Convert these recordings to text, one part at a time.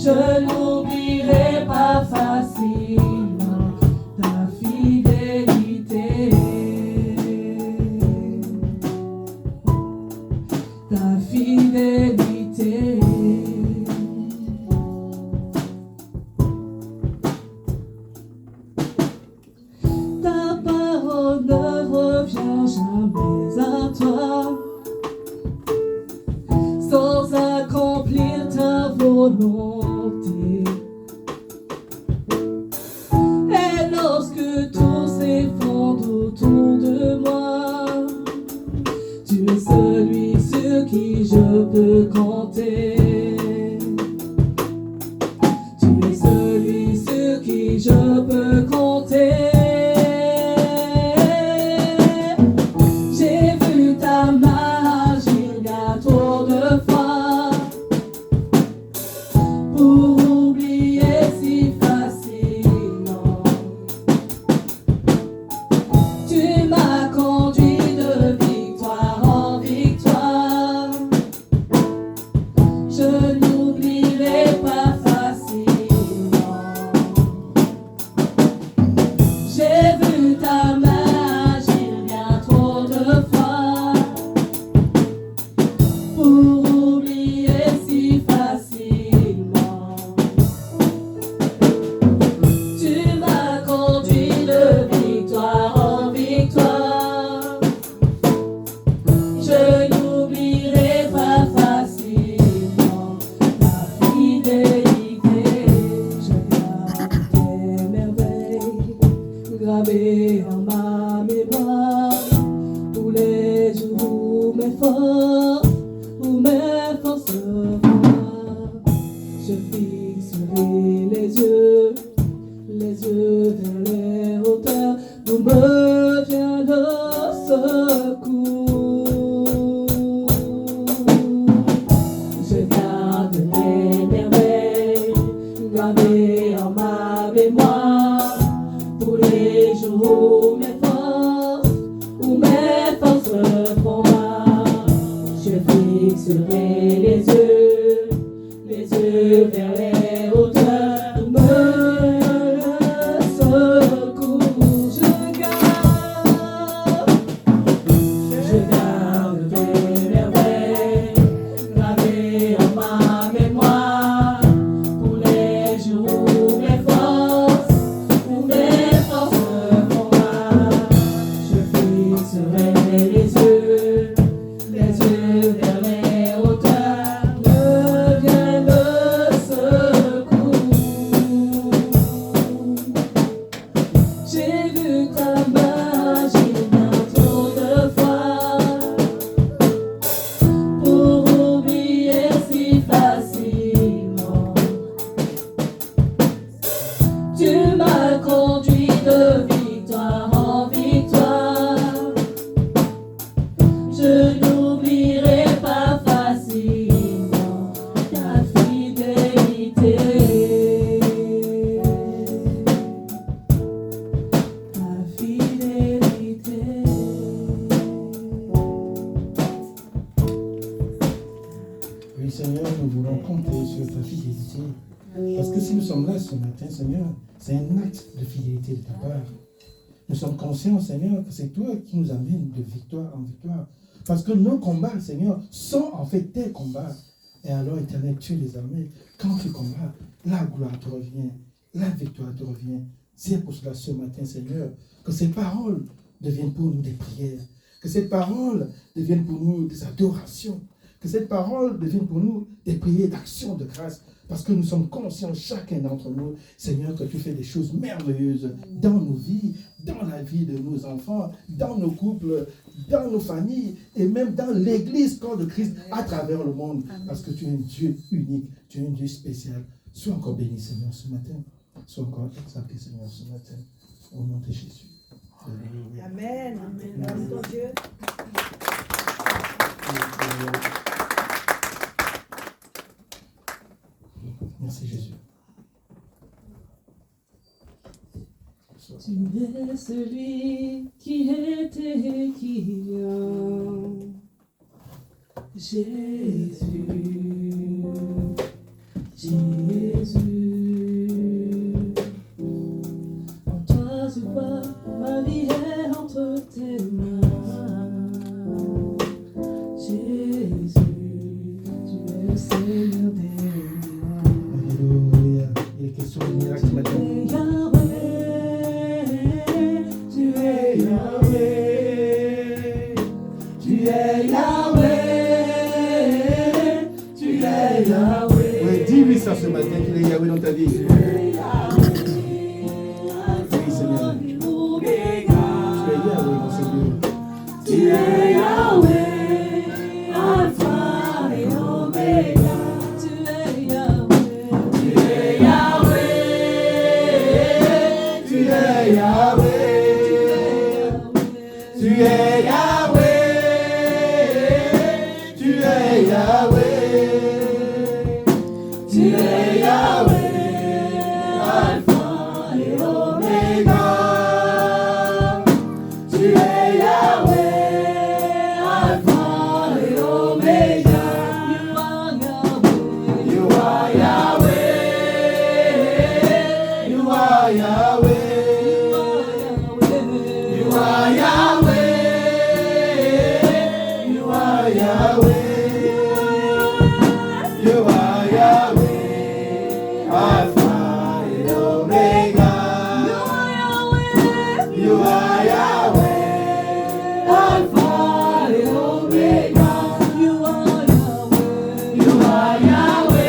Je n'oublierai pas facilement ta fidélité. Ta fidélité. Ta parole ne revient jamais à toi sans accomplir ta volonté. Et lorsque tout s'effondre autour de moi, tu es celui sur qui je peux compter. Tu es celui sur qui je peux compter. J'ai vu ta main agir bien trop de fois pour oublier si facilement. Tu m'as conduit de victoire en victoire. Je n'oublierai pas facilement. J'ai vu ta main agir bien trop de fois pour oublier si facilement. Tu m'as conduit de victoire en victoire. Je n'oublierai pas facilement ta fidélité. Je garde tes merveilles gravées en ma mémoire. Tous les jours où mes forces vont, je fixerai les yeux vers les hauteurs, d'où me vient le secours. Je garde les merveilles gravées en ma mémoire. Tous les jours où mes forces font mal, je fixerai les yeux vers les hauteurs, d'où me vient le secours. Je garde tes merveilles gravées en ma mémoire. Tous les jours où mes forces font mal, je fixerai les yeux vers les hauteurs, me vient le secours. J'ai vu ta main agir bien trop de fois pour oublier si facilement. Tu m'as conduit de victoire en victoire. Je n'oublierai pas facilement ta fidélité. Ta fidélité. Oui, Seigneur, nous voulons compter sur ta fidélité. Parce que si nous sommes là ce matin, Seigneur, c'est un acte de fidélité de ta part. Nous sommes conscients, Seigneur, que c'est toi qui nous amènes de victoire en victoire. Parce que nos combats, Seigneur, sont en fait tes combats. Et alors, Éternel, tu es les armées. Quand tu combats, la gloire te revient, la victoire te revient. C'est pour cela ce matin, Seigneur, que ces paroles deviennent pour nous des prières, que ces paroles deviennent pour nous des adorations, que cette parole devienne pour nous des prières d'action de grâce, parce que nous sommes conscients, chacun d'entre nous, Seigneur, que tu fais des choses merveilleuses dans nos vies, dans la vie de nos enfants, dans nos couples, dans nos familles, et même dans l'Église, corps de Christ, à travers le monde, parce que tu es un Dieu unique, tu es un Dieu spécial. Sois encore béni, Seigneur, ce matin. Sois encore exalté, Seigneur, ce matin. Au nom de Jésus. Amen. Amen. Amen. Ton Dieu. Merci Jésus. Tu es celui qui était et qui vient. Jésus, Jésus. En toi je vois, ma vie est entre tes mains. Jésus, tu es le Seigneur des rois. Alléluia. Il est question de miracle ce matin. Tu es Yahweh, tu es Yahweh, tu es Yahweh. Oui, dis-lui ça ce matin qu'il est Yahweh dans ta vie. Oui, Seigneur. Tu es Yahweh dans ce lieu. Tu es Yahweh, Alpha et Omega. Tu es Yahweh, tu es Yahweh, tu es Yahweh, tu es Yahweh, tu es Yahweh, tu es Yahweh, Alpha et Omega. Tu es Yahweh, Alpha et Omega. You are Yahweh. You are Yahweh. You are Yahweh. You are Yahweh. You are Yahweh, Alpha and Omega. You are Yahweh, Alpha and Omega. You are Yahweh. You are Yahweh.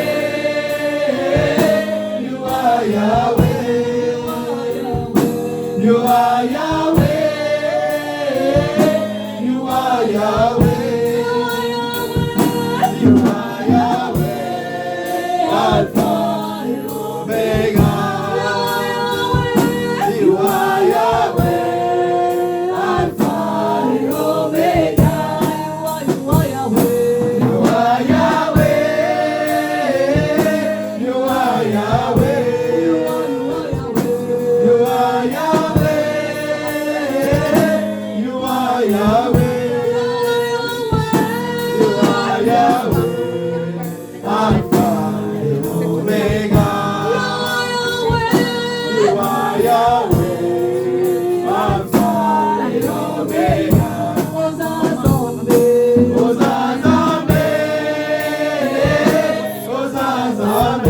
You are Yahweh. You are Yahweh. You are Yahweh. You are Yahweh, Alpha and Omega. You are Yahweh, Alpha and Omega. You are Yahweh. You are Yahweh. You are Yahweh. You are Yahweh. You are Yahweh. You are Yahweh, Alpha and Omega. You are Yahweh, Alpha and Omega. Ozazambe, Ozazambe, Ozazambe,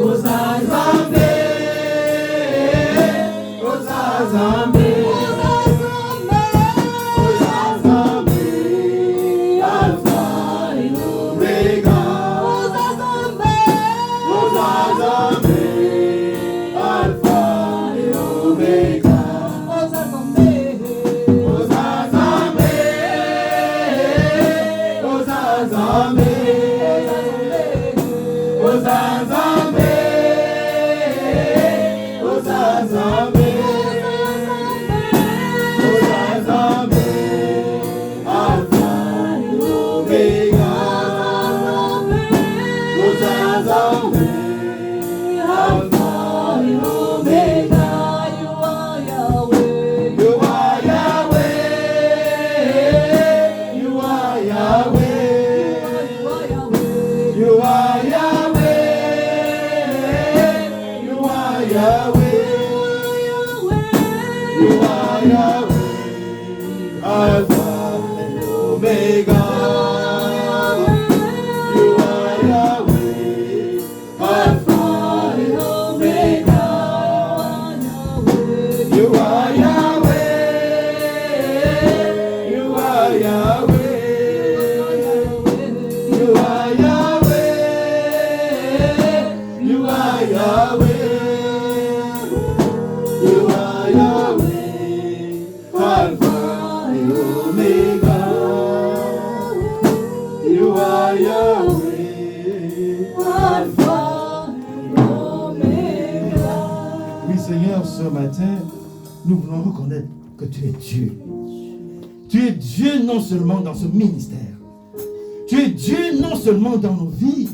Ozazambe, Ozazambe, Ozazambe, Alpha and Omega. Ozazambe, Alpha and Omega. Ozazambe, Ozazambe, Ozazambe, Ozazambe, Ozazambe, Alpha and Omega. Ozazambe, Alpha and Omega. You are Yahweh. You are Yahweh. You are Yahweh. You are Yahweh. You are Yahweh, Alpha and Omega. You are Yahweh, Alpha and Omega. You are Yahweh. You are Yahweh. You are Yahweh. You are Yahweh. You are Yahweh, Alpha and Omega. You are Yahweh, Alpha and Omega. Oui, Seigneur, ce matin, nous voulons reconnaître que tu es Dieu. Tu es Dieu non seulement dans ce ministère. Tu es Dieu non seulement dans nos vies,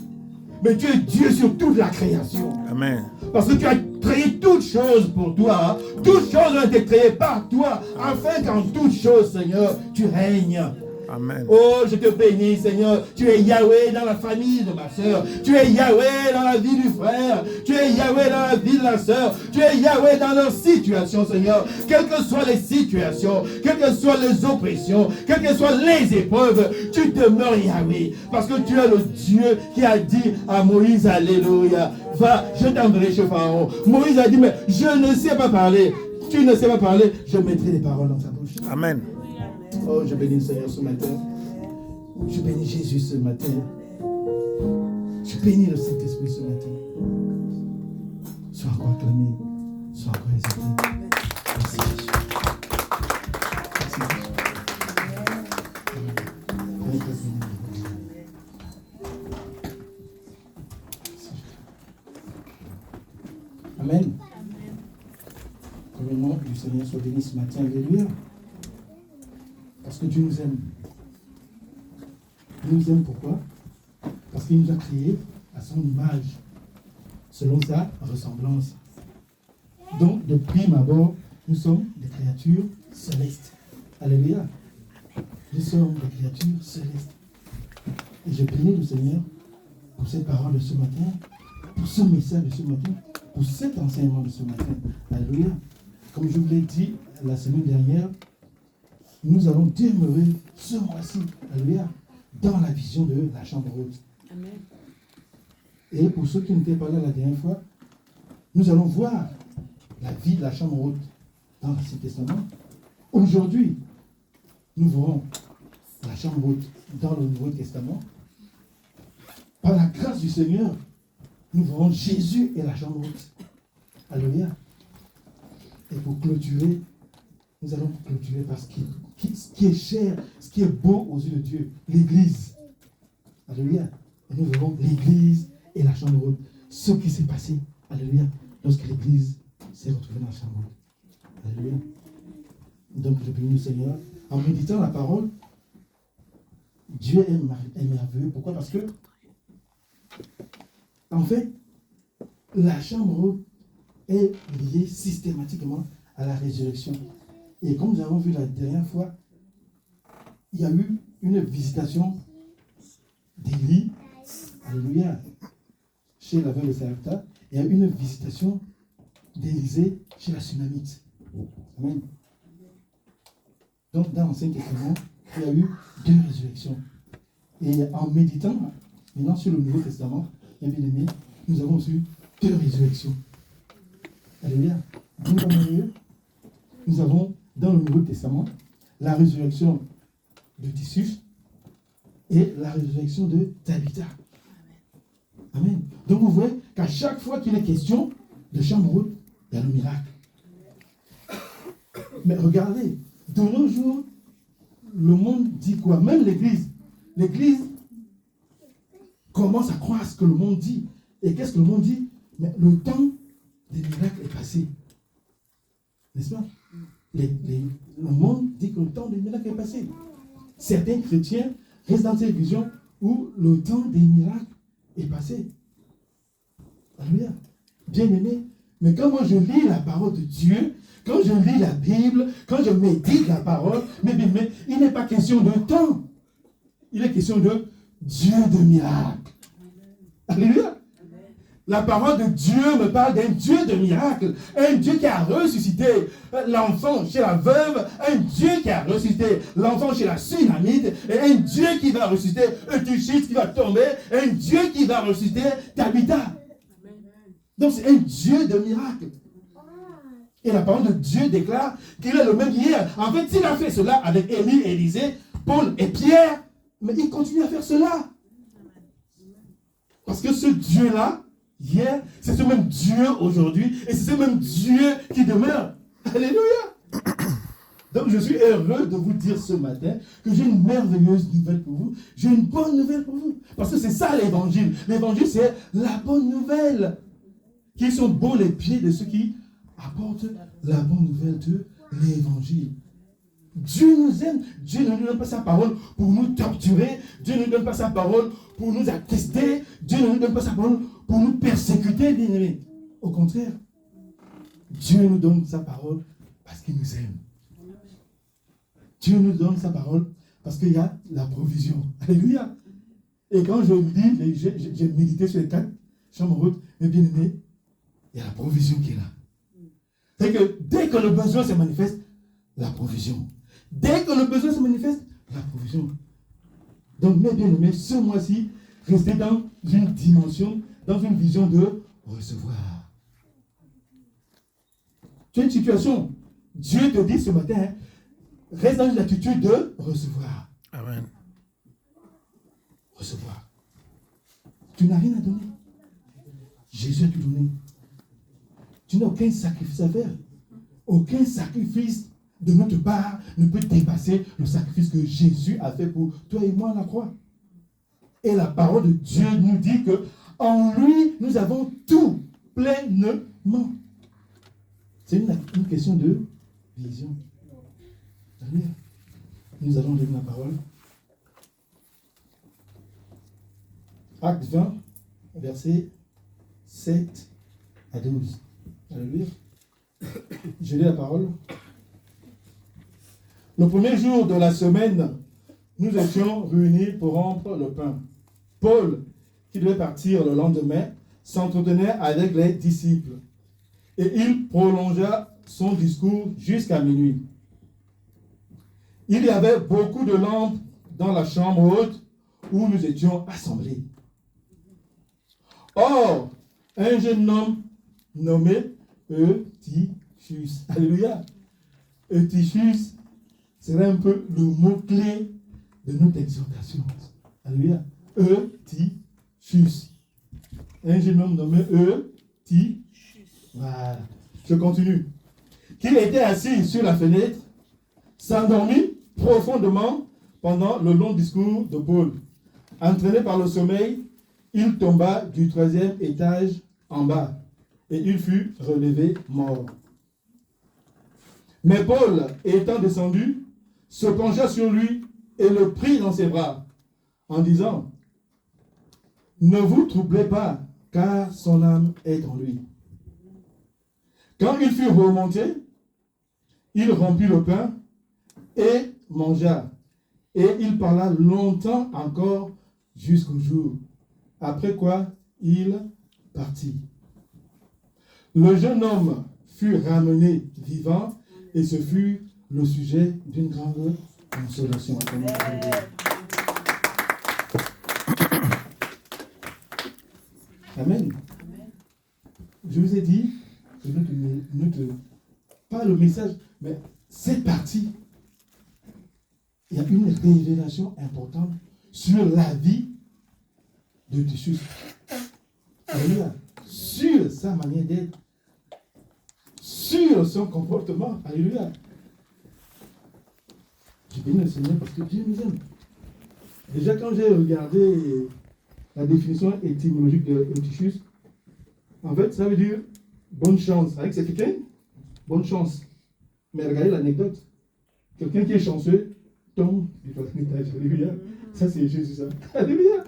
mais tu es Dieu sur toute la création. Amen. Parce que tu as créé toutes choses pour toi. Toutes choses ont été créées par toi, afin qu'en toutes choses, Seigneur, tu règnes. Amen. Oh, je te bénis, Seigneur. Tu es Yahweh dans la famille de ma soeur. Tu es Yahweh dans la vie du frère. Tu es Yahweh dans la vie de la soeur. Tu es Yahweh dans leur situation, Seigneur. Quelles que soient les situations, quelles que soient les oppressions, quelles que soient les épreuves, tu demeures Yahweh. Parce que tu es le Dieu qui a dit à Moïse, alléluia, va, je t'enverrai chez Pharaon. Moïse a dit, mais je ne sais pas parler. Tu ne sais pas parler, je mettrai les paroles dans ta bouche. Amen. Oh, je bénis le Seigneur ce matin. Je bénis Jésus ce matin. Je bénis le Saint-Esprit ce matin. Sois encore acclamé. Sois encore exalté. Merci Jésus. Merci Jésus. Amen. Que le nom du Seigneur soit béni ce matin. Alléluia. Parce que Dieu nous aime. Il nous aime pourquoi? Parce qu'il nous a créés à son image, selon sa ressemblance. Donc, de prime abord, nous sommes des créatures célestes. Alléluia. Nous sommes des créatures célestes. Et je bénis le Seigneur pour cette parole de ce matin, pour ce message de ce matin, pour cet enseignement de ce matin. Alléluia. Comme je vous l'ai dit la semaine dernière, nous allons demeurer ce mois-ci, alléluia, dans la vision de la chambre haute. Amen. Et pour ceux qui n'étaient pas là la dernière fois, nous allons voir la vie de la chambre haute dans l'Ancien Testament. Aujourd'hui, nous verrons la chambre haute dans le Nouveau Testament. Par la grâce du Seigneur, nous verrons Jésus et la chambre haute. Alléluia. Et pour clôturer, nous allons clôturer par ce qui est cher, ce qui est beau aux yeux de Dieu, l'Église. Alléluia. Et nous verrons l'Église et la chambre haute. Ce qui s'est passé, alléluia, lorsque l'Église s'est retrouvée dans la chambre haute. Alléluia. Donc, je bénis le Seigneur. En méditant la parole, Dieu est merveilleux. Pourquoi? Parce que, en fait, la chambre haute est liée systématiquement à la résurrection. Et comme nous avons vu la dernière fois, il y a eu une visitation d'Élie, alléluia, chez la veuve de Sarepta. Il y a eu une visitation d'Élisée chez la Sunamite. Amen. Donc, dans l'Ancien Testament, il y a eu 2 résurrections. Et en méditant maintenant sur le Nouveau Testament, bien aimé, nous avons eu 2 résurrections. Alléluia. Nous avons dans le Nouveau Testament la résurrection de Tissus et la résurrection de Tabitha. Amen. Donc vous voyez qu'à chaque fois qu'il est question de chambre haute, il y a le miracle. Mais regardez, de nos jours, le monde dit quoi? Même l'Église commence à croire ce que le monde dit. Et qu'est-ce que le monde dit? Mais le temps des miracles est passé. N'est-ce pas? Le monde dit que le temps des miracles est passé. Certains chrétiens restent dans cette vision où le temps des miracles est passé. Alléluia. Bien aimé, mais quand moi je lis la parole de Dieu, quand je lis la Bible, quand je médite la parole, mais il n'est pas question de temps. Il est question de Dieu de miracles. Alléluia. La parole de Dieu me parle d'un Dieu de miracles, un Dieu qui a ressuscité l'enfant chez la veuve, un Dieu qui a ressuscité l'enfant chez la Sunamite, et un Dieu qui va ressusciter Eutychus qui va tomber, un Dieu qui va ressusciter Tabitha. Donc c'est un Dieu de miracles. Et la parole de Dieu déclare qu'il est le même hier. En fait, s'il a fait cela avec Élie, Élisée, Paul et Pierre, mais il continue à faire cela. Parce que ce Dieu-là, hier, c'est ce même Dieu aujourd'hui, et c'est ce même Dieu qui demeure. Alléluia. Donc je suis heureux de vous dire ce matin que j'ai une merveilleuse nouvelle pour vous. J'ai une bonne nouvelle pour vous. Parce que c'est ça l'évangile. L'évangile, c'est la bonne nouvelle. Qui sont beaux les pieds de ceux qui apportent la bonne nouvelle de l'évangile. Dieu nous aime. Dieu ne nous donne pas sa parole pour nous torturer. Dieu ne nous donne pas sa parole pour nous attester. Dieu ne nous donne pas sa parole pour nous persécuter, bien aimés. Au contraire, Dieu nous donne sa parole parce qu'il nous aime. Dieu nous donne sa parole Parce qu'il y a la provision. Alléluia. Et quand je lis, j'ai médité sur les 4 chambres hautes, mes bien-aimés, il y a la provision qui est là. C'est que dès que le besoin se manifeste, la provision. Dès que le besoin se manifeste, la provision. Donc, mes bien-aimés, ce mois-ci, restez dans une dimension, dans une vision de recevoir. Tu as une situation. Dieu te dit ce matin, hein, reste dans une attitude de recevoir. Amen. Recevoir. Tu n'as rien à donner. Jésus a tout donné. Tu n'as aucun sacrifice à faire. Aucun sacrifice de notre part ne peut dépasser le sacrifice que Jésus a fait pour toi et moi à la croix. Et la parole de Dieu nous dit que en lui, nous avons tout pleinement. C'est une question de vision. Nous allons lire la parole. Acte 20, versets 7 à 12. Alléluia. Je lis la parole. Le premier jour de la semaine, nous étions réunis pour rompre le pain. Paul, qui devait partir le lendemain, s'entretenait avec les disciples. Et il prolongea son discours jusqu'à minuit. Il y avait beaucoup de lampes dans la chambre haute où nous étions assemblés. Or, un jeune homme nommé Eutychus, alléluia, Eutychus serait un peu le mot-clé de notre exhortation. Alléluia, Eutychus. Un jeune homme nommé Eutychus. Voilà. Je continue. Qu'il était assis sur la fenêtre, s'endormit profondément pendant le long discours de Paul. Entraîné par le sommeil, il tomba du 3e étage en bas et il fut relevé mort. Mais Paul, étant descendu, se pencha sur lui et le prit dans ses bras en disant: ne vous troublez pas, car son âme est en lui. Quand il fut remonté, il rompit le pain et mangea. Et il parla longtemps encore jusqu'au jour. Après quoi, il partit. Le jeune homme fut ramené vivant et ce fut le sujet d'une grande consolation. Amen. Je vous ai dit, pas le message, mais cette partie, il y a une révélation importante sur la vie de Eutychus. Alléluia. Sur sa manière d'être, sur son comportement. Alléluia. Je bénis le Seigneur parce que Dieu nous aime. Déjà, quand j'ai regardé la définition étymologique de Eutychus, en fait, ça veut dire bonne chance. Avec c'est quelqu'un, bonne chance. Mais regardez l'anecdote. Quelqu'un qui est chanceux tombe du 3e étage. Alléluia. Ça, c'est Jésus, ça. Alléluia.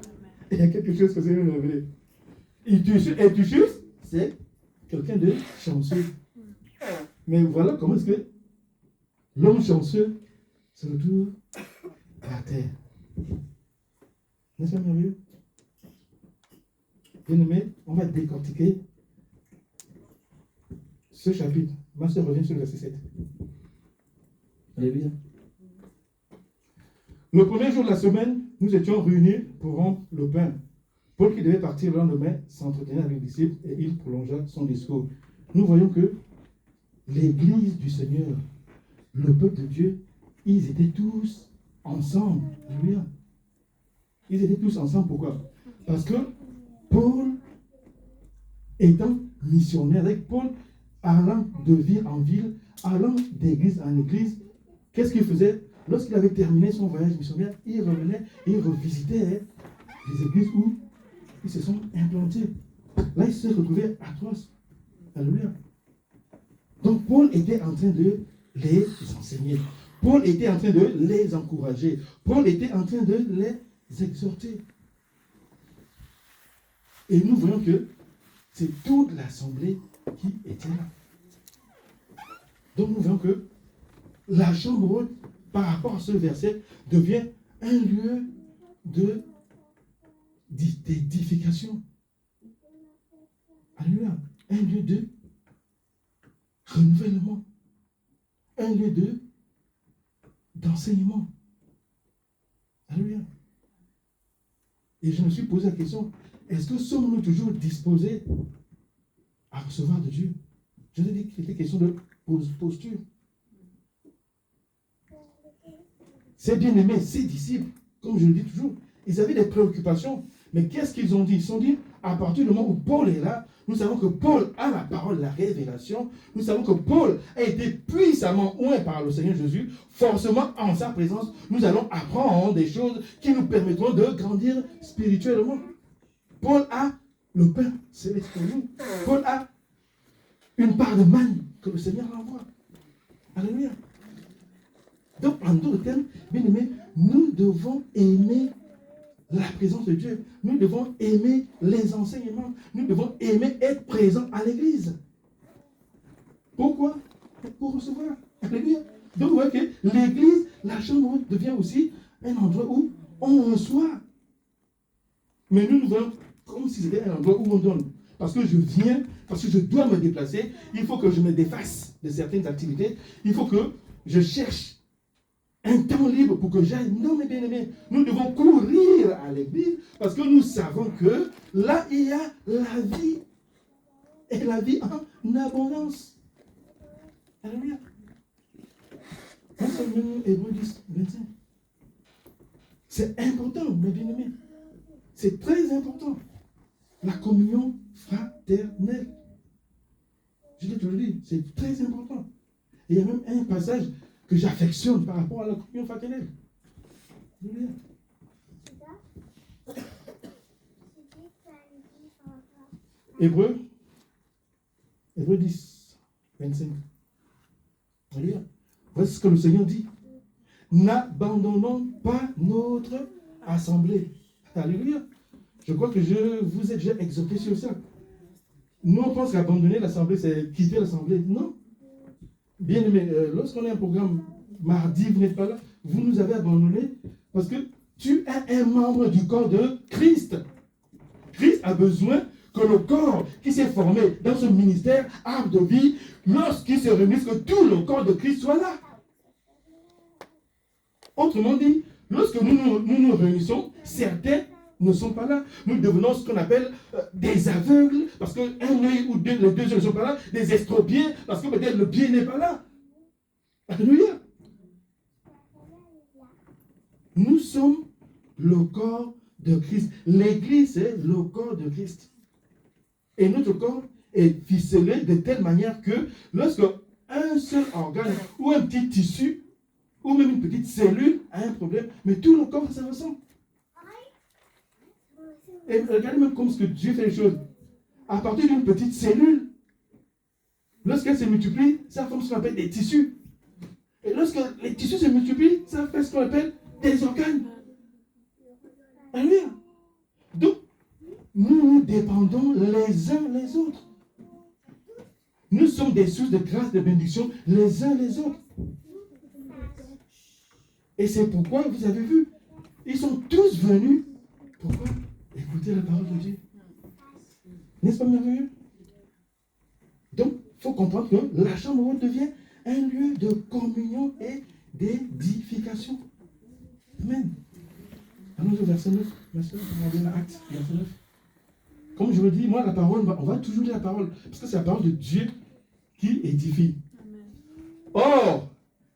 Il y a quelque chose que c'est révélé. Eutychus, c'est quelqu'un de chanceux. Mais voilà comment est-ce que l'homme chanceux se retrouve par terre. N'est-ce pas merveilleux? Bien-aimé, on va décortiquer ce chapitre. Ma soeur revient sur le verset 7. Alléluia. Le premier jour de la semaine, nous étions réunis pour rompre le pain. Paul, qui devait partir le lendemain, s'entretenait avec les disciples et il prolongea son discours. Nous voyons que l'Église du Seigneur, le peuple de Dieu, ils étaient tous ensemble. Alléluia. Ils étaient tous ensemble. Pourquoi? Parce que Paul, étant missionnaire, avec Paul allant de ville en ville, allant d'église en église, qu'est-ce qu'il faisait? Lorsqu'il avait terminé son voyage missionnaire, il revenait et il revisitait les églises où ils se sont implantés. Là, il se retrouvait à Troas. Alléluia. Donc, Paul était en train de les enseigner. Paul était en train de les encourager. Paul était en train de les exhorter. Et nous voyons que c'est toute l'assemblée qui était là. Donc, nous voyons que la chambre haute par rapport à ce verset, devient un lieu d'édification. Alléluia. Un lieu de renouvellement. Un lieu d'enseignement. Alléluia. Et je me suis posé la question, est-ce que sommes-nous toujours disposés à recevoir de Dieu? Je vous ai dit que c'était question de posture. Ces bien-aimés, ces disciples, comme je le dis toujours, ils avaient des préoccupations. Mais qu'est-ce qu'ils ont dit? Ils ont dit, à partir du moment où Paul est là, nous savons que Paul a la parole, la révélation. Nous savons que Paul a été puissamment oint par le Seigneur Jésus. Forcément, en sa présence, nous allons apprendre des choses qui nous permettront de grandir spirituellement. Paul a le pain céleste pour nous. Paul a une part de manne que le Seigneur l'envoie. Alléluia. Donc, en d'autres termes, bien aimés, nous devons aimer la présence de Dieu. Nous devons aimer les enseignements. Nous devons aimer être présents à l'église. Pourquoi? Pour recevoir. Alléluia. Donc, vous voyez que l'église, la chambre devient aussi un endroit où on reçoit. Mais nous voyons comme si c'était un endroit où on donne. Parce que je viens, parce que je dois me déplacer, il faut que je me défasse de certaines activités. Il faut que je cherche un temps libre pour que j'aille. Non, mes bien-aimés, nous devons courir à l'église parce que nous savons que là, il y a la vie. Et la vie en abondance. Alléluia. Nous sommes dans Hébreux 10, 25. C'est important, mes bien-aimés. C'est très important. La communion fraternelle. Je l'ai toujours dit, c'est très important. Et il y a même un passage que j'affectionne par rapport à la communion fraternelle. Hébreux 10, 25. Alléluia. Voici ce que le Seigneur dit. N'abandonnons pas notre assemblée. Alléluia. Je crois que je vous ai déjà exhorté sur ça. Nous, on pense qu'abandonner l'assemblée, c'est quitter l'assemblée. Non. Bien aimé, lorsqu'on a un programme mardi, vous n'êtes pas là, vous nous avez abandonnés parce que tu es un membre du corps de Christ. Christ a besoin que le corps qui s'est formé dans ce ministère, arbre de vie, lorsqu'il se réunisse, que tout le corps de Christ soit là. Autrement dit, lorsque nous nous réunissons, certains ne sont pas là. Nous devenons ce qu'on appelle des aveugles, parce qu'un œil ou les deux yeux ne sont pas là, des estropiés, parce que peut-être le pied n'est pas là. Alléluia. Nous sommes le corps de Christ. L'église est le corps de Christ. Et notre corps est ficelé de telle manière que lorsque un seul organe ou un petit tissu ou même une petite cellule a un problème, mais tout le corps se ressemble. Et regardez même comme ce que Dieu fait les choses. À partir d'une petite cellule, lorsqu'elle se multiplie, ça forme ce qu'on appelle des tissus. Et lorsque les tissus se multiplient, ça fait ce qu'on appelle des organes. Alléluia. Donc, nous dépendons les uns les autres. Nous sommes des sources de grâce, de bénédiction les uns les autres. Et c'est pourquoi, vous avez vu, ils sont tous venus. Pourquoi? Écoutez la parole de Dieu. N'est-ce pas merveilleux? Donc, il faut comprendre que la chambre haute devient un lieu de communion et d'édification. Amen. Allons au verset 9. Verset 9, on va dire Acte, verset 9. Comme je vous dis, moi, la parole, on va toujours dire la parole, parce que c'est la parole de Dieu qui édifie. Amen. Or,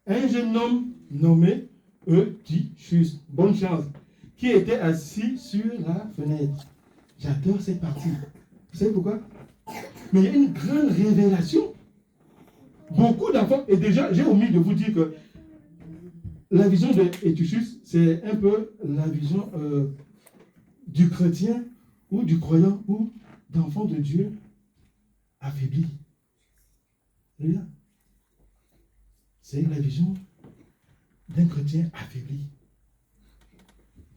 un jeune homme nommé Eutychus, bonne chance, qui était assis sur la fenêtre. J'adore cette partie. Vous savez pourquoi? Mais il y a une grande révélation. Beaucoup d'enfants, et déjà, j'ai omis de vous dire que la vision de Eutychus, c'est un peu la vision du chrétien ou du croyant ou d'enfant de Dieu affaibli. C'est la vision d'un chrétien affaibli.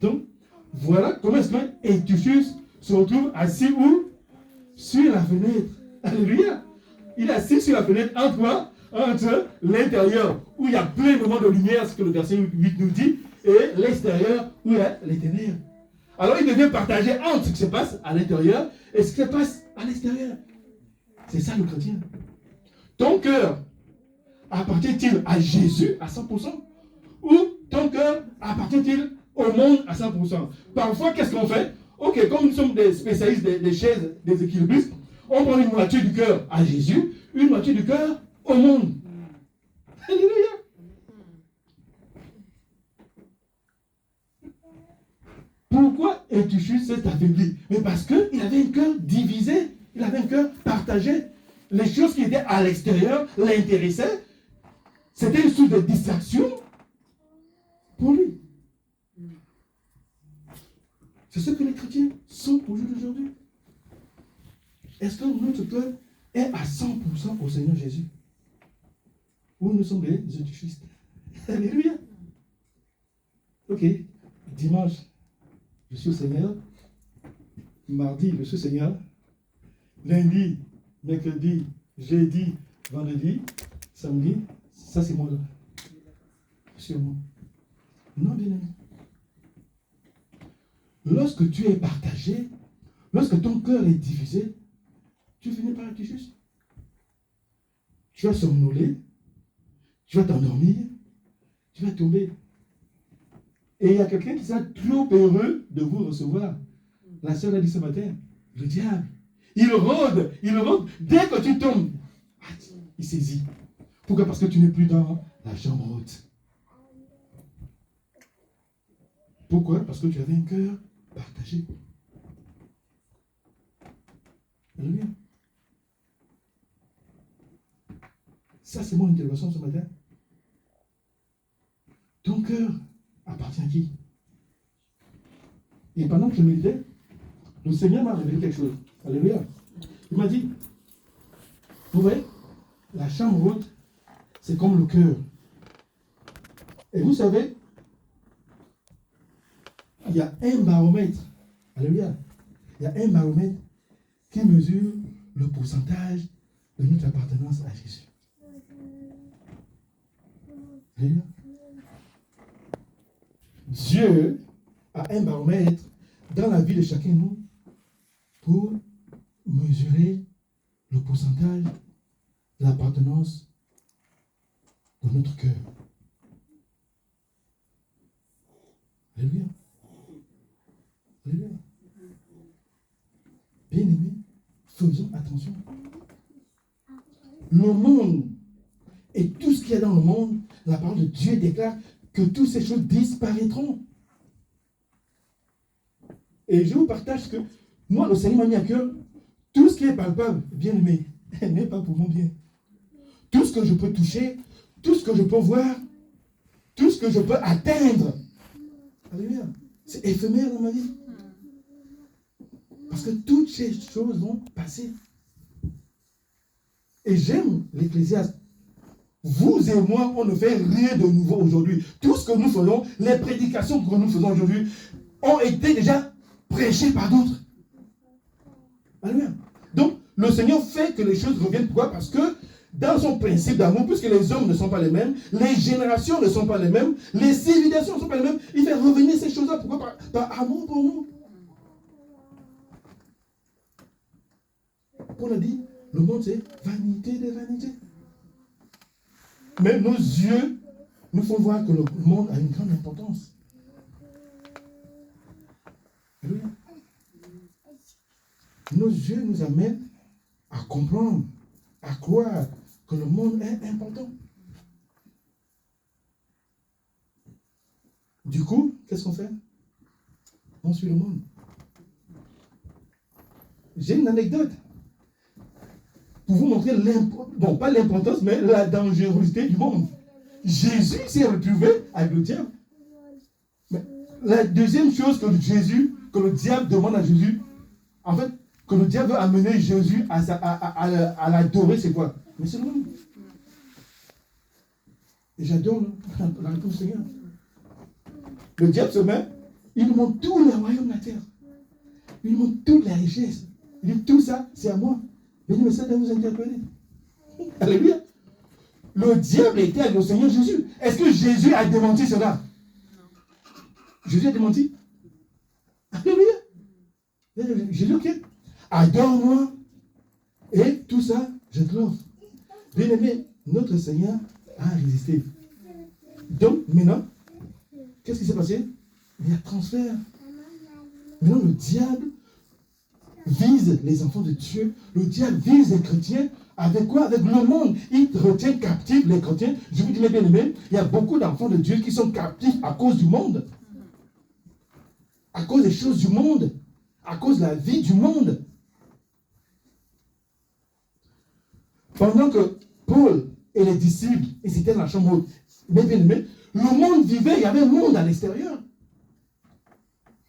Donc, voilà comment est-ce que Eutychus se retrouve assis où? Sur la fenêtre. Alléluia. Il est assis sur la fenêtre en quoi? entre l'intérieur, où il y a pleinement de lumière, ce que le verset 8 nous dit, et l'extérieur, où il y a les ténèbres. Alors il devient partagé entre ce qui se passe à l'intérieur et ce qui se passe à l'extérieur. C'est ça le chrétien. Ton cœur appartient-il à Jésus à 100% ou ton cœur appartient-il au monde à 100%? Parfois, qu'est-ce qu'on fait? Ok, comme nous sommes des spécialistes des chaises, des équilibristes, on prend une moitié du cœur à Jésus, une moitié du cœur au monde. Alléluia. Pourquoi Eutychus s'est affaibli? Mais parce qu'il avait un cœur divisé, il avait un cœur partagé. Les choses qui étaient à l'extérieur l'intéressaient. C'était une source de distraction pour lui. C'est ce que les chrétiens sont au jour d'aujourd'hui. Est-ce que notre cœur est à 100% au Seigneur Jésus? Ou nous sommes des eutychistes? Alléluia. Ok, dimanche, je suis au Seigneur. Mardi, je suis au Seigneur. Lundi, mercredi, jeudi, vendredi, samedi, ça c'est moi là. Sur moi. Non, bien aimé. Lorsque tu es partagé, lorsque ton cœur est divisé, tu finis par être juste. Tu vas somnoler, tu vas t'endormir, tu vas tomber. Et il y a quelqu'un qui sera trop heureux de vous recevoir. La sœur a dit ce matin, le diable, il rôde. Dès que tu tombes, il saisit. Pourquoi? Parce que tu n'es plus dans la chambre haute. Pourquoi? Parce que tu avais un cœur partagé. Alléluia. Ça, c'est mon intervention ce matin. Ton cœur appartient à qui? Et pendant que je méditais, le Seigneur m'a révélé quelque chose. Alléluia. Il m'a dit, vous voyez, la chambre haute, c'est comme le cœur. Et vous savez, il y a un baromètre. Alléluia. Il y a un baromètre qui mesure le pourcentage de notre appartenance à Jésus. Alléluia. Dieu a un baromètre dans la vie de chacun de nous pour mesurer le pourcentage de l'appartenance de notre cœur. Alléluia. Alléluia. Bien aimé, faisons attention. Le monde et tout ce qu'il y a dans le monde, la parole de Dieu déclare que toutes ces choses disparaîtront. Et je vous partage que moi, le Seigneur m'a mis à cœur tout ce qui est palpable, bien aimé, n'est pas pour mon bien. Tout ce que je peux toucher, tout ce que je peux voir, tout ce que je peux atteindre. Alléluia. C'est éphémère dans ma vie. Parce que toutes ces choses vont passer. Et j'aime l'Ecclésiaste. Vous et moi, on ne fait rien de nouveau aujourd'hui. Tout ce que nous faisons, les prédications que nous faisons aujourd'hui, ont été déjà prêchées par d'autres. Alléluia. Donc, le Seigneur fait que les choses reviennent. Pourquoi? Parce que dans son principe d'amour, puisque les hommes ne sont pas les mêmes, les générations ne sont pas les mêmes, les civilisations ne sont pas les mêmes, il fait revenir ces choses-là. Pourquoi? Par amour pour nous. Paul a dit, le monde c'est vanité de vanité. Mais nos yeux nous font voir que le monde a une grande importance. Oui. Nos yeux nous amènent à comprendre, à croire que le monde est important. Du coup, qu'est-ce qu'on fait? On suit le monde. J'ai une anecdote pour vous montrer bon, pas l'importance, mais la dangerosité du monde. Jésus s'est retrouvé avec le diable. Mais la deuxième chose que le diable demande à Jésus, en fait, que le diable veut amener Jésus à l'adorer, c'est quoi? Mais c'est le monde. Et j'adore la réponse du Seigneur. Le diable se met, il nous montre tous les royaumes de la terre. Il nous montre toutes les richesses. Il dit, tout ça, c'est à moi. Venez, mais ça doit vous interpeller. Alléluia. le diable était avec le Seigneur Jésus. Est-ce que Jésus a démenti cela? Jésus a démenti? Alléluia. Jésus, ok. Adore-moi. Et tout ça, je te l'offre. Bien aimé, notre Seigneur a résisté. Donc, maintenant, qu'est-ce qui s'est passé? Il y a transfert. Maintenant, le diable vise les enfants de Dieu. Le diable vise les chrétiens. Avec quoi? Avec le monde. Il retient captifs les chrétiens. Je vous dis, mes bien-aimés, il y a beaucoup d'enfants de Dieu qui sont captifs à cause du monde. À cause des choses du monde. À cause de la vie du monde. Pendant que Paul et les disciples, ils étaient dans la chambre haute, mes bien-aimés, le monde vivait, il y avait un monde à l'extérieur.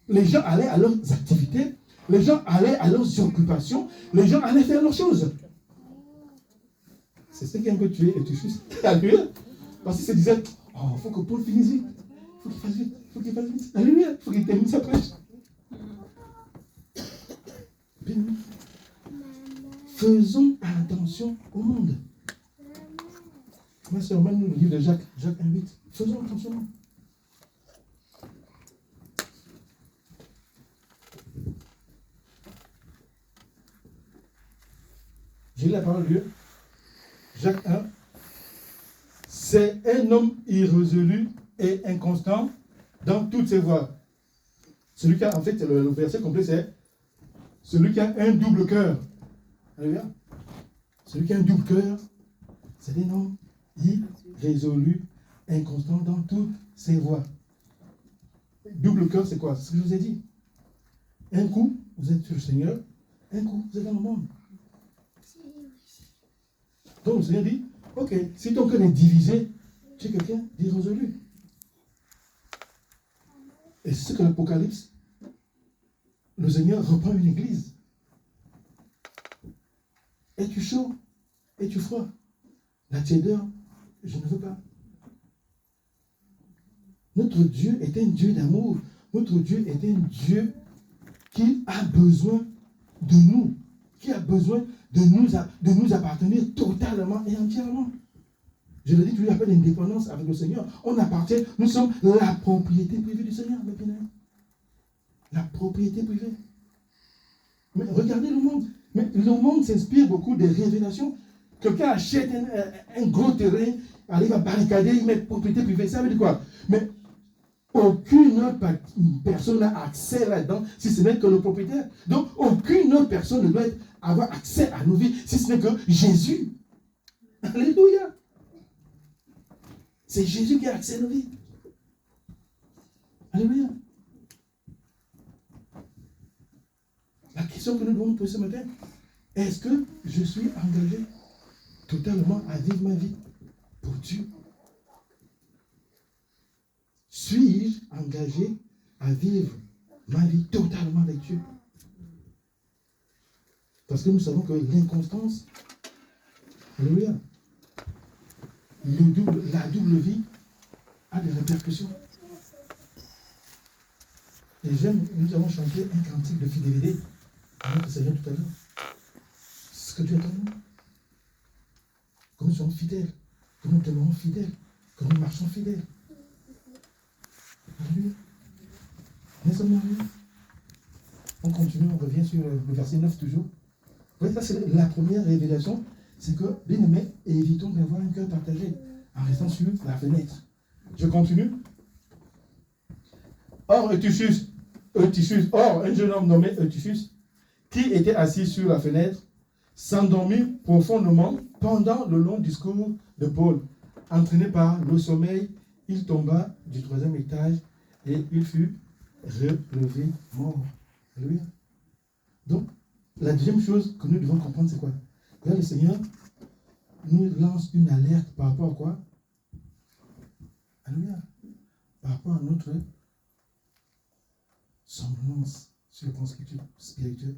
Les gens allaient à leurs activités, les gens allaient à leurs occupations, les gens allaient faire leurs choses. C'est ce qui a un peu tué et Tychus. Alléluia. Parce qu'il se disait, oh, il faut que Paul finisse vite. Il faut qu'il fasse vite. Il faut qu'il fasse vite. Alléluia. Il faut qu'il termine sa prêche. Bien-aimés, faisons attention au monde. Moi, c'est même le livre de Jacques 1,8. Faisons attention. J'ai lu la parole de Dieu. Jacques 1. C'est un homme irrésolu et inconstant dans toutes ses voies. Celui qui a, en fait, le verset complet, c'est celui qui a un double cœur. Alléluia. Celui qui a un double cœur, c'est un homme irrésolu, inconstant dans toutes ses voies. Double cœur, c'est quoi? C'est ce que je vous ai dit. Un coup, vous êtes sur le Seigneur, un coup, vous êtes dans le monde. Donc le Seigneur dit, ok, si ton cœur est divisé, tu es quelqu'un d'irrésolu. Et c'est ce que l'Apocalypse, le Seigneur reprend une église. Es-tu chaud? Es-tu froid? La tiédeur, je ne veux pas. Notre Dieu est un Dieu d'amour. Notre Dieu est un Dieu qui a besoin de nous, qui a besoin de nous appartenir totalement et entièrement. Je le dis toujours, il n'y a pas d'indépendance avec le Seigneur. On appartient, nous sommes la propriété privée du Seigneur, mes bien-aimés. La propriété privée. Mais regardez le monde. Mais le monde s'inspire beaucoup des révélations. Quelqu'un achète un gros terrain, arrive à barricader, il met propriété privée. Ça veut dire quoi? Mais aucune autre personne n'a accès là-dedans, si ce n'est que le propriétaire. Donc, aucune autre personne ne doit avoir accès à nos vies, si ce n'est que Jésus. Alléluia. C'est Jésus qui a accès à nos vies. Alléluia. La question que nous devons nous poser ce matin, est-ce que je suis engagé totalement à vivre ma vie pour Dieu? Suis-je engagé à vivre ma vie totalement avec Dieu? Parce que nous savons que l'inconstance, alléluia, la double vie a des répercussions. Et nous avons chanté un cantique de fidélité à notre Seigneur tout à l'heure. C'est ce que Dieu attend de nous. Que nous soyons fidèles, que nous demeurons fidèles, que nous marchons fidèles. Alléluia. On continue, on revient sur le verset 9 toujours. Vous voyez, ça c'est la première révélation, c'est que, bien aimés, évitons d'avoir un cœur partagé en restant sur la fenêtre. Je continue. Or, un jeune homme nommé Eutychus, qui était assis sur la fenêtre, s'endormit profondément pendant le long discours de Paul. Entraîné par le sommeil, il tomba du 3e étage et il fut relevé mort. Alléluia. Donc, la deuxième chose que nous devons comprendre, c'est quoi? Là, le Seigneur nous lance une alerte par rapport à quoi? Alléluia. Par rapport à notre semblance sur le plan spirituel.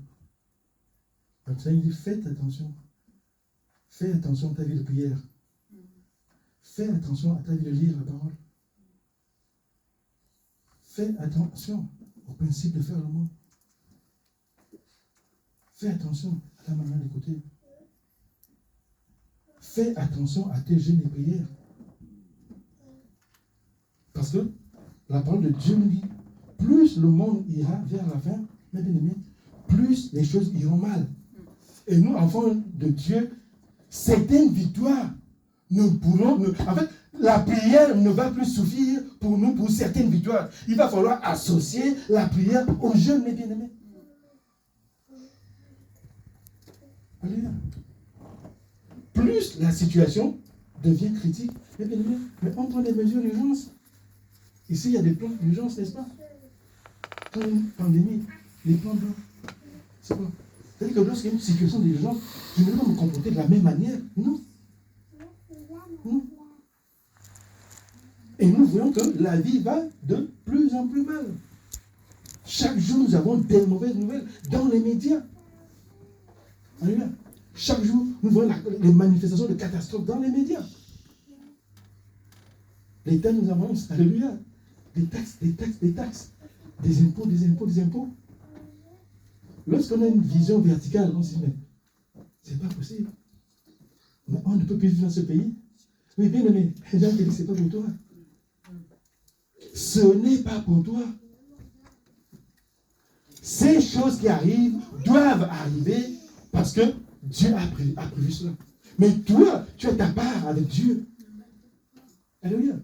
Donc, ça, il dit, faites attention. Fais attention à ta vie de prière. Fais attention à ta vie de lire la parole. Fais attention au principe de faire le monde. Fais attention à ta manière d'écouter. fais attention à tes jeûnes et prières. Parce que la parole de Dieu nous dit, plus le monde ira vers la fin, mes bien-aimés, plus les choses iront mal. Et nous, enfants de Dieu, certaines victoires, en fait, la prière ne va plus suffire pour nous, pour certaines victoires. Il va falloir associer la prière au jeûne, mes bien-aimés. Alléluia. Plus la situation devient critique, mes bien-aimés, mais on prend des mesures d'urgence. Ici, il y a des plans d'urgence, n'est-ce pas? Quand il y a une pandémie, les plans blancs, c'est quoi? C'est-à-dire que lorsqu'il y a une situation d'urgence, je ne vais pas me comporter de la même manière. Non. Non. Et nous voyons que la vie va de plus en plus mal. Chaque jour, nous avons des mauvaises nouvelles dans les médias. Alléluia. Chaque jour, nous voyons les manifestations de catastrophes dans les médias. L'État nous avance, alléluia, des taxes, des taxes, des taxes, des impôts, des impôts, des impôts. Lorsqu'on a une vision verticale, on se dit, mais c'est pas possible. Mais on ne peut plus vivre dans ce pays. Oui, bien aimé, les gens te disent, c'est pas pour toi. Ce n'est pas pour toi. Ces choses qui arrivent doivent arriver parce que Dieu a prévu cela. Mais toi, tu as ta part avec Dieu. Alléluia.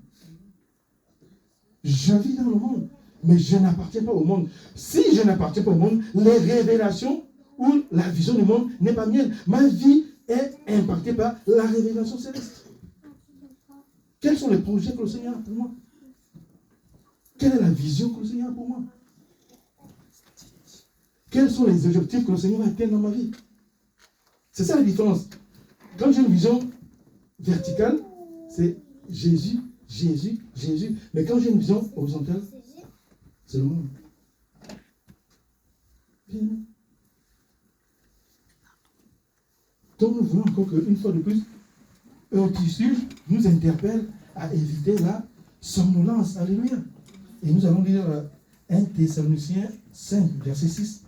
Je vis dans le monde, mais je n'appartiens pas au monde. Si je n'appartiens pas au monde, les révélations ou la vision du monde n'est pas mienne. Ma vie est impactée par la révélation céleste. Quels sont les projets que le Seigneur a pour moi? Quelle est la vision que le Seigneur a pour moi? Quels sont les objectifs que le Seigneur a atteindre dans ma vie? C'est ça la différence. Quand j'ai une vision verticale, c'est Jésus, Jésus, Jésus. Mais quand j'ai une vision horizontale, c'est le monde. Bien. Donc nous voulons encore qu'une fois de plus, tissu nous interpelle à éviter la somnolence. Alléluia. Et nous allons lire 1 Thessaloniciens 5, verset 6.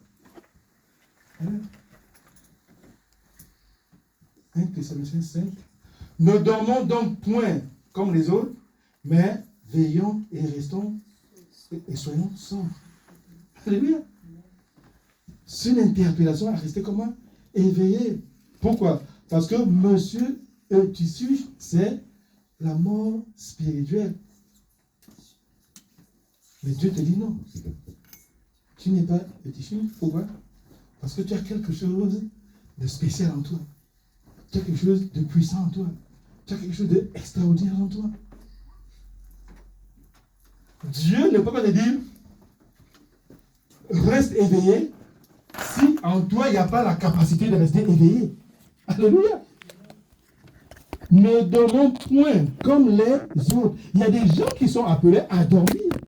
1 Thessaloniciens 5. Ne dormons donc point comme les autres, mais veillons et restons et soyons sobres. Alléluia. C'est une interpellation à rester comment? Éveillé. Pourquoi? Parce que monsieur Eutychus, c'est la mort spirituelle. Mais Dieu te dit non. Tu n'es pas Eutychus. Pourquoi? Parce que tu as quelque chose de spécial en toi. Tu as quelque chose de puissant en toi. Tu as quelque chose d'extraordinaire en toi. Dieu ne peut pas te dire reste éveillé si en toi il n'y a pas la capacité de rester éveillé. Alléluia. Ne dormons point comme les autres. Il y a des gens qui sont appelés à dormir.